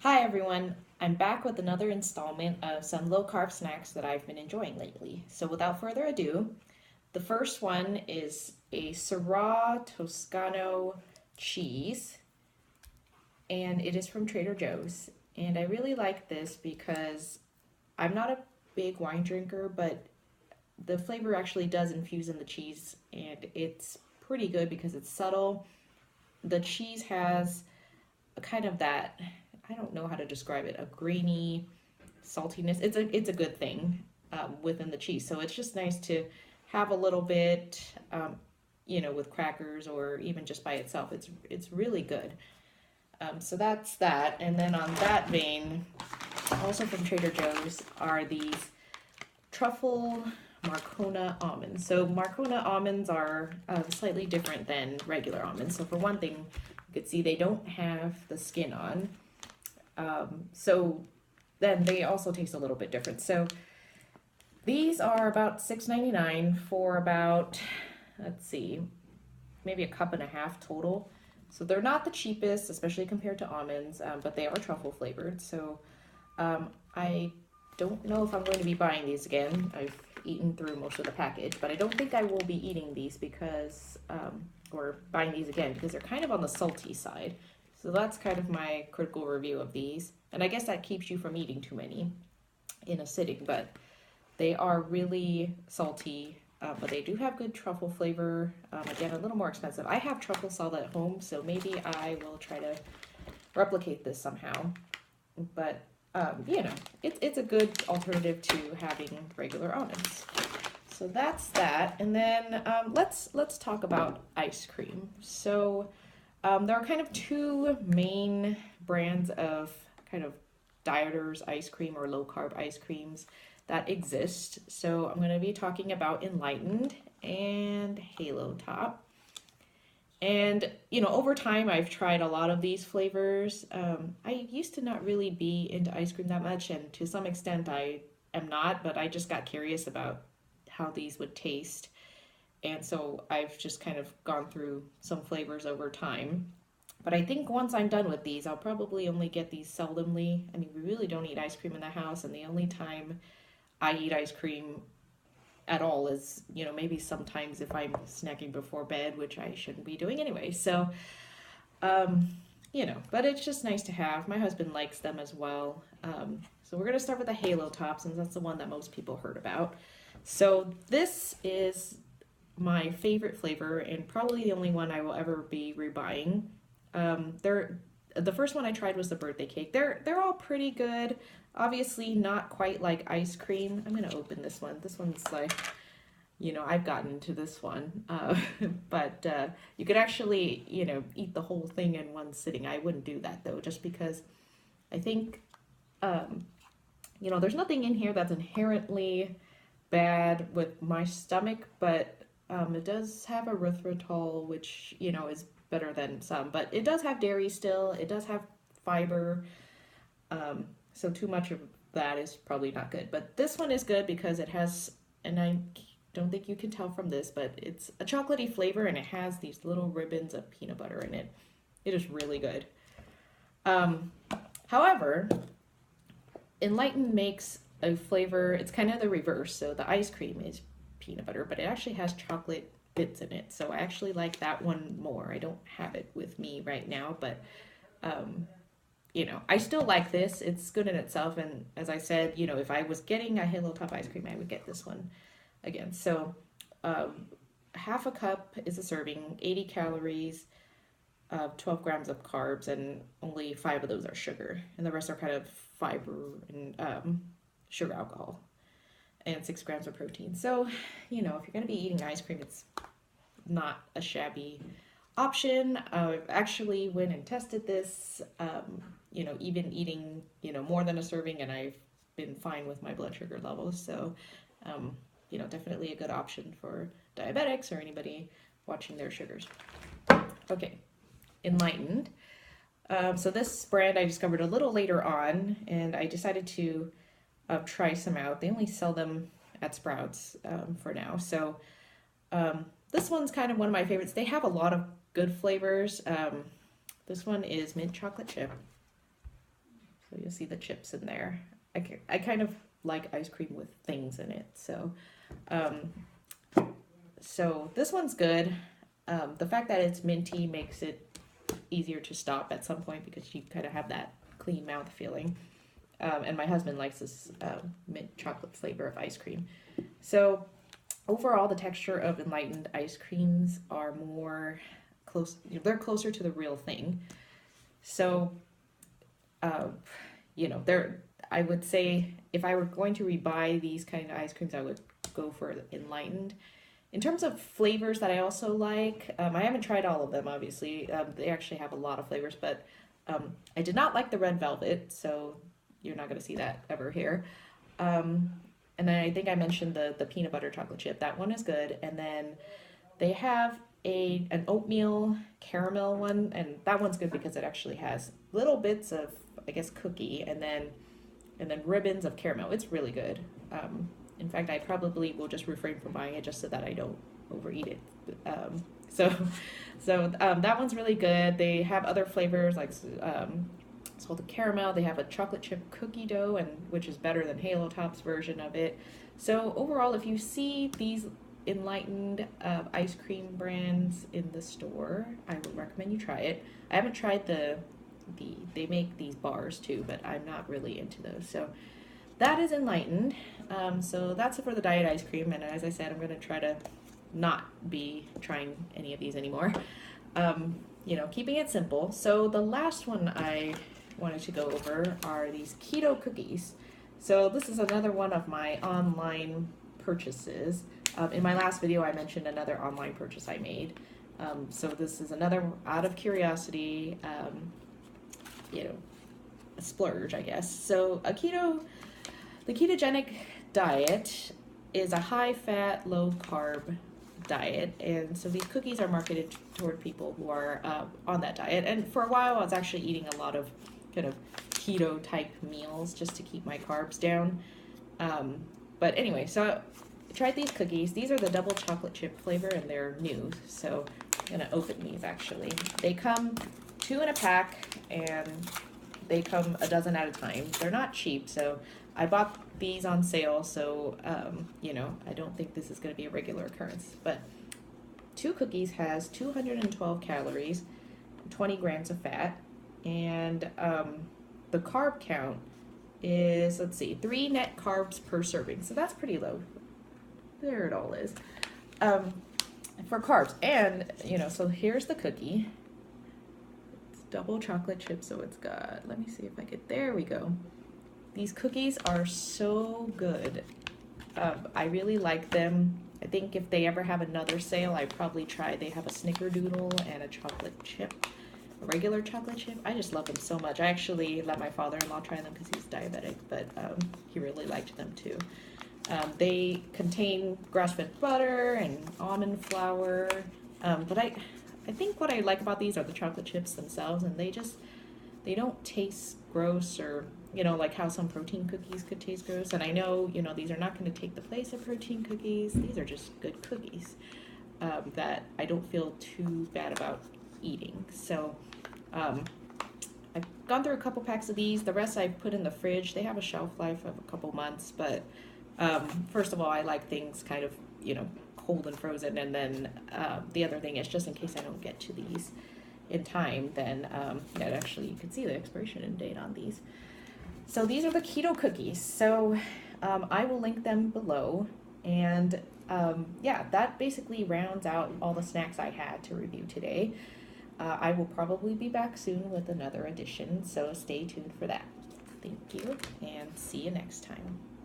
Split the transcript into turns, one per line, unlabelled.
Hi everyone, I'm back with another installment of some low carb snacks that I've been enjoying lately. So without further ado, the first one is a Syrah Toscano cheese, and it is from Trader Joe's. And I really like this because I'm not a big wine drinker, but the flavor actually does infuse in the cheese, and it's pretty good because it's subtle. The cheese has a kind of that, I don't know how to describe it, a grainy saltiness. It's a good thing within the cheese. So it's just nice to have a little bit, with crackers or even just by itself. It's really good. So that's that. And then on that vein, also from Trader Joe's are these truffle Marcona almonds. So Marcona almonds are slightly different than regular almonds. So for one thing, you could see they don't have the skin on. So then they also taste a little bit different. So these are about $6.99 for about, let's see, maybe a cup and a half total. So they're not the cheapest, especially compared to almonds, but they are truffle flavored. So I don't know if I'm going to be buying these again. I've eaten through most of the package, but I don't think I will be eating these or buying these again because they're kind of on the salty side. So that's kind of my critical review of these. And I guess that keeps you from eating too many in a sitting, but they are really salty, but they do have good truffle flavor. Again, a little more expensive. I have truffle salt at home, so maybe I will try to replicate this somehow. But it's a good alternative to having regular almonds. So that's that. And then let's talk about ice cream. So there are kind of two main brands of kind of dieters ice cream or low carb ice creams that exist. So I'm going to be talking about Enlightened and Halo Top. And, over time, I've tried a lot of these flavors. I used to not really be into ice cream that much, and to some extent, I am not, but I just got curious about how these would taste. And so I've just kind of gone through some flavors over time. But I think once I'm done with these, I'll probably only get these seldomly. I mean, we really don't eat ice cream in the house, and the only time I eat ice cream at all is, maybe sometimes if I'm snacking before bed, which I shouldn't be doing anyway. So, but it's just nice to have. My husband likes them as well. So we're going to start with the Halo Top since that's the one that most people heard about. So this is my favorite flavor and probably the only one I will ever be rebuying. The first one I tried was the birthday cake. They're all pretty good. Obviously, not quite like ice cream. I'm gonna open this one. This one's like, I've gotten to this one, but you could actually, eat the whole thing in one sitting. I wouldn't do that though, just because I think, there's nothing in here that's inherently bad with my stomach, but it does have erythritol, which, is better than some, but it does have dairy still. It does have fiber. So too much of that is probably not good. But this one is good because it has, and I don't think you can tell from this, but it's a chocolatey flavor and it has these little ribbons of peanut butter in it. It is really good. However, Enlightened makes a flavor, it's kind of the reverse. So the ice cream is peanut butter, but it actually has chocolate bits in it. So I actually like that one more. I don't have it with me right now, but I still like this. It's good in itself. And as I said, if I was getting a Halo Top ice cream, I would get this one again. So half a cup is a serving, 80 calories, 12 grams of carbs, and only 5 of those are sugar. And the rest are kind of fiber and sugar alcohol, and 6 grams of protein. So, if you're going to be eating ice cream, it's not a shabby option. I've actually went and tested this, even eating, more than a serving, and I've been fine with my blood sugar levels. So, definitely a good option for diabetics or anybody watching their sugars. Okay, Enlightened. So this brand I discovered a little later on, and I decided to try some out. They only sell them at Sprouts for now. So this one's kind of one of my favorites. They have a lot of good flavors. This one is mint chocolate chip. So you'll see the chips in there. I kind of like ice cream with things in it. Um, so this one's good. The fact that it's minty makes it easier to stop at some point because you kind of have that clean mouth feeling. And my husband likes this mint chocolate flavor of ice cream. So overall, the texture of Enlightened ice creams are more close. They're closer to the real thing. So, they're. I would say if I were going to rebuy these kind of ice creams, I would go for Enlightened. In terms of flavors that I also like, I haven't tried all of them, obviously. They actually have a lot of flavors, but I did not like the red velvet, so you're not going to see that ever here. And then I think I mentioned the peanut butter chocolate chip. That one is good. And then they have an oatmeal caramel one, and that one's good because it actually has little bits of, I guess, cookie, and then ribbons of caramel. It's really good. In fact, I probably will just refrain from buying it just so that I don't overeat it. So that one's really good. They have other flavors like salted caramel. They have a chocolate chip cookie dough, and which is better than Halo Top's version of it. So overall, if you see these Enlightened ice cream brands in the store, I would recommend you try it. I haven't tried they make these bars too, but I'm not really into those. So that is Enlightened. So that's it for the diet ice cream. And as I said, I'm going to try to not be trying any of these anymore. Keeping it simple. So the last one I wanted to go over are these keto cookies. So this is another one of my online purchases. In my last video, I mentioned another online purchase I made. So this is another out of curiosity, a splurge, I guess. So the ketogenic diet is a high-fat, low-carb diet, and so these cookies are marketed toward people who are on that diet. And for a while, I was actually eating a lot of kind of keto-type meals just to keep my carbs down. But anyway, so I tried these cookies. These are the double chocolate chip flavor, and they're new, so I'm gonna open these actually. They come 2 in a pack, and they come a dozen at a time. They're not cheap, so I bought these on sale, so I don't think this is going to be a regular occurrence. But 2 cookies has 212 calories, 20 grams of fat, and the carb count is, 3 net carbs per serving. So that's pretty low. There it all is. For carbs, and so here's the cookie. It's double chocolate chip, so it's got, let me see if I get, there we go. These cookies are so good. I really like them. I think if they ever have another sale, I'd probably try. They have a snickerdoodle and a chocolate chip, a regular chocolate chip. I just love them so much. I actually let my father-in-law try them because he's diabetic, but he really liked them too. They contain grass-fed butter and almond flour, but I think what I like about these are the chocolate chips themselves, and they don't taste gross, or like how some protein cookies could taste gross. And I know these are not going to take the place of protein cookies. These are just good cookies that I don't feel too bad about eating. So I've gone through a couple packs of these. The rest I've put in the fridge. They have a shelf life of a couple months, but first of all, I like things kind of cold and frozen, and then the other thing is, just in case I don't get to these in time, then that actually you can see the expiration date on these. So these are the keto cookies. So I will link them below, and that basically rounds out all the snacks I had to review today. I will probably be back soon with another edition, so stay tuned for that. Thank you, and see you next time.